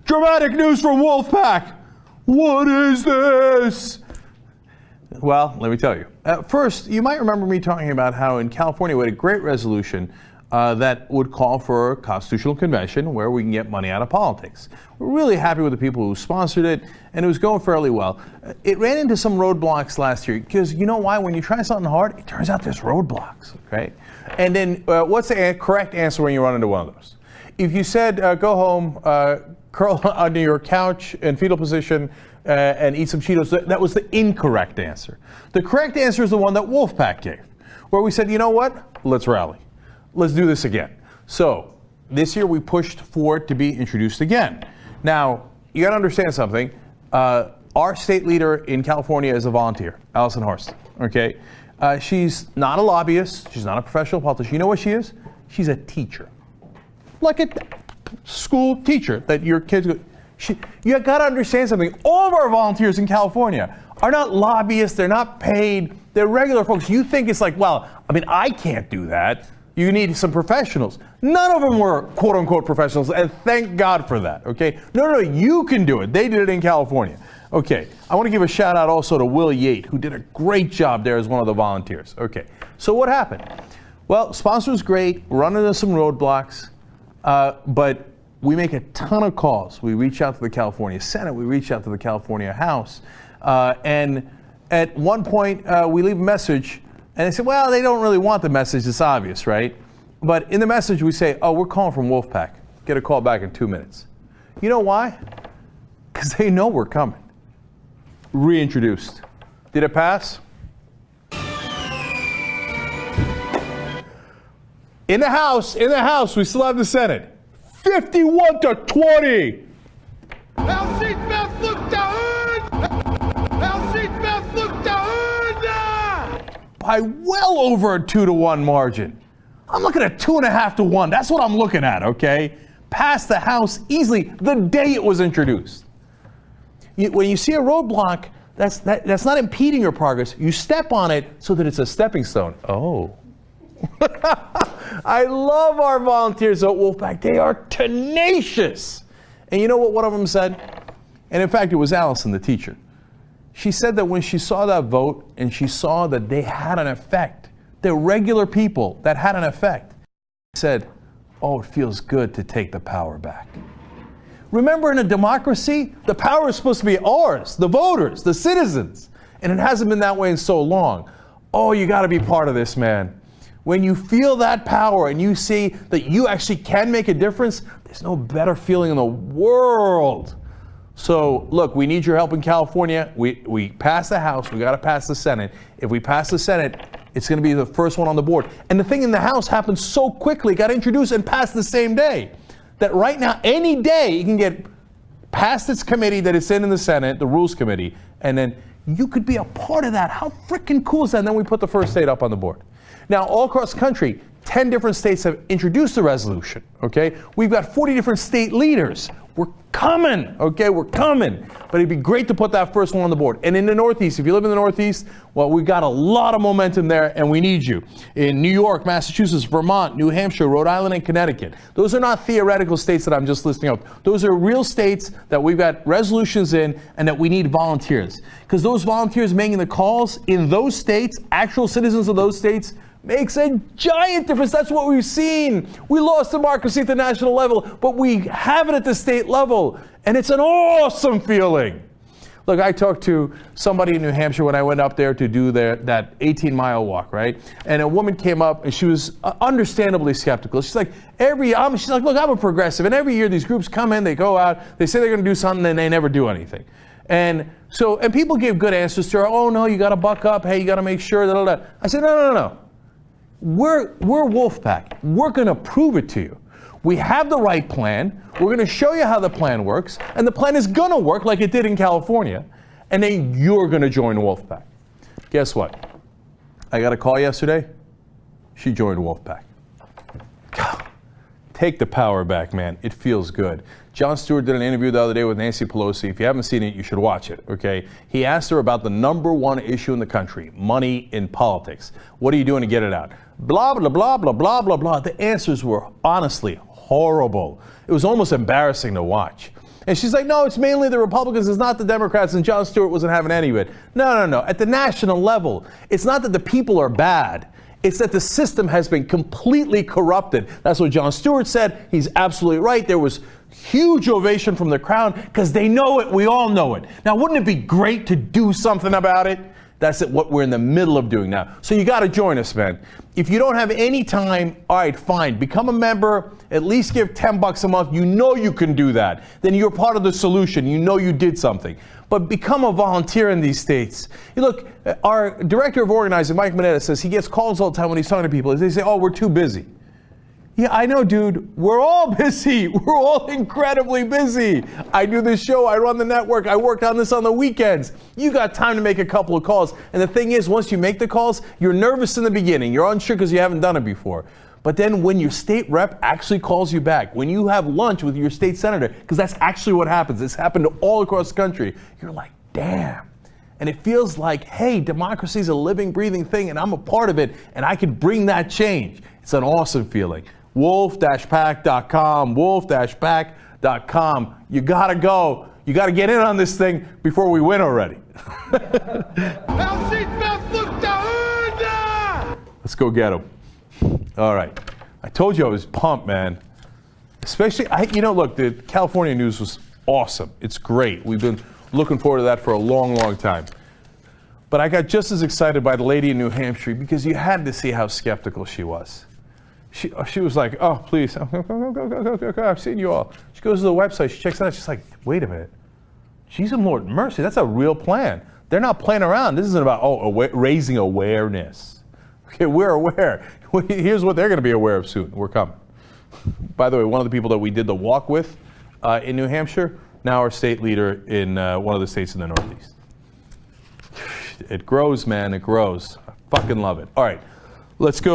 Dramatic news from Wolf-PAC. What is this? Well, let me tell you. First, you might remember me talking about how in California we had a great resolution that would call for a constitutional convention where we can get money out of politics. We're really happy with the people who sponsored it, and it was going fairly well. It ran into some roadblocks last year because you know why? When you try something hard, it turns out there's roadblocks, right? And then what's the correct answer when you run into one of those? If you said, go home, curl under your couch in fetal position, and eat some Cheetos, that was the incorrect answer. The correct answer is the one that Wolf-PAC gave, where we said, you know what? Let's rally. Let's do this again. So this year we pushed for it to be introduced again. Now, you got to understand something. Our state leader in California is a volunteer, Allison Horst. Okay, she's not a lobbyist. She's not a professional politician. You know what she is? She's a teacher, like a school teacher that your kids go. You got to understand something. All of our volunteers in California are not lobbyists. They're not paid. They're regular folks. You think it's like, well, I mean, I can't do that. You need some professionals. None of them were quote-unquote professionals, and thank God for that, okay? No, you can do it. They did it in California. Okay, I want to give a shout-out also to Will Yate, who did a great job there as one of the volunteers. Okay, so what happened? Well, sponsor was great, run into some roadblocks, but we make a ton of calls. We reach out to the California Senate, we reach out to the California House, and at one point we leave a message. And they said, well, they don't really want the message. It's obvious, right? But in the message, we say, oh, we're calling from Wolf-PAC. Get a call back in 2 minutes. You know why? Because they know we're coming. Reintroduced. Did it pass? In the House, we still have the Senate. 51-20. By well over a 2-to-1 margin. I'm looking at 2.5-to-1. That's what I'm looking at, okay? Passed the House easily the day it was introduced. When you see a roadblock, that's not impeding your progress. You step on it so that it's a stepping stone. Oh. I love our volunteers at Wolf-PAC. They are tenacious. And you know what one of them said? And in fact, it was Allison, the teacher. She said that when she saw that vote and she saw that they had an effect, they're regular people that had an effect, she said, oh, it feels good to take the power back. Remember, in a democracy, the power is supposed to be ours, the voters, the citizens. And it hasn't been that way in so long. Oh, you got to be part of this, man. When you feel that power and you see that you actually can make a difference, there's no better feeling in the world. So, look, we need your help in California. We passed the House. We got to pass the Senate. If we pass the Senate, it's going to be the first one on the board. And the thing in the House happened so quickly, got introduced and passed the same day, that right now, any day, you can get past its committee that it's in the Senate, the Rules Committee, and then you could be a part of that. How freaking cool is that? And then we put the first state up on the board. Now, all across the country, 10 different states have introduced the resolution, okay? We've got 40 different state leaders. We're coming, okay? We're coming. But it'd be great to put that first one on the board. And in the Northeast, if you live in the Northeast, well, we've got a lot of momentum there, and we need you. In New York, Massachusetts, Vermont, New Hampshire, Rhode Island, and Connecticut. Those are not theoretical states that I'm just listing out. Those are real states that we've got resolutions in and that we need volunteers. Because those volunteers making the calls in those states, actual citizens of those states, makes a giant difference. That's what we've seen. We lost democracy at the national level, but we have it at the state level. And it's an awesome feeling. Look, I talked to somebody in New Hampshire when I went up there to do that 18-mile walk, right? And a woman came up and she was understandably skeptical. She's like, she's like, look, I'm a progressive. And every year these groups come in, they go out, they say they're going to do something, and they never do anything. And people give good answers to her. Oh, no, you got to buck up. Hey, you got to make sure. I said, no. We're Wolf-PAC. We're going to prove it to you. We have the right plan. We're going to show you how the plan works. And the plan is going to work like it did in California. And then you're going to join Wolf-PAC. Guess what? I got a call yesterday. She joined Wolf-PAC. Take the power back, man. It feels good. Jon Stewart did an interview the other day with Nancy Pelosi. If you haven't seen it, you should watch it, okay? He asked her about the #1 issue in the country, money in politics. What are you doing to get it out? Blah, blah, blah, blah, blah, blah, blah. The answers were honestly horrible. It was almost embarrassing to watch. And she's like, no, it's mainly the Republicans, it's not the Democrats, and Jon Stewart wasn't having any of it. No. At the national level, it's not that the people are bad. It's that the system has been completely corrupted. That's what Jon Stewart said. He's absolutely right. There was huge ovation from the crowd because they know it. We all know it. Now, wouldn't it be great to do something about it? That's what we're in the middle of doing now. So you got to join us, man. If you don't have any time, all right, fine. Become a member. At least give $10 a month. You know you can do that. Then you're part of the solution. You know you did something. But become a volunteer in these states. You look, our director of organizing, Mike Mineta, says he gets calls all the time when he's talking to people. They say, oh, we're too busy. Yeah, I know, dude. We're all busy. We're all incredibly busy. I do this show. I run the network. I work on this on the weekends. You got time to make a couple of calls. And the thing is, once you make the calls, you're nervous in the beginning. You're unsure because you haven't done it before. But then when your state rep actually calls you back, when you have lunch with your state senator, because that's actually what happens. It's happened all across the country. You're like, damn. And it feels like, hey, democracy is a living, breathing thing, and I'm a part of it, and I can bring that change. It's an awesome feeling. Wolf-PAC.com, Wolf-PAC.com. You gotta go. You gotta get in on this thing before we win already. Let's go get them. All right. I told you I was pumped, man. Especially, look, the California news was awesome. It's great. We've been looking forward to that for a long, long time. But I got just as excited by the lady in New Hampshire because you had to see how skeptical she was. She was like, oh, please, go, I've seen you all. She goes to the website, she checks it out, she's like, wait a minute. Jesus Lord mercy, that's a real plan. They're not playing around. This isn't about, raising awareness. Okay, we're aware. Here's what they're going to be aware of soon. We're coming. By the way, one of the people that we did the walk with in New Hampshire, now our state leader in one of the states in the Northeast. It grows, man, it grows. I fucking love it. All right, let's go.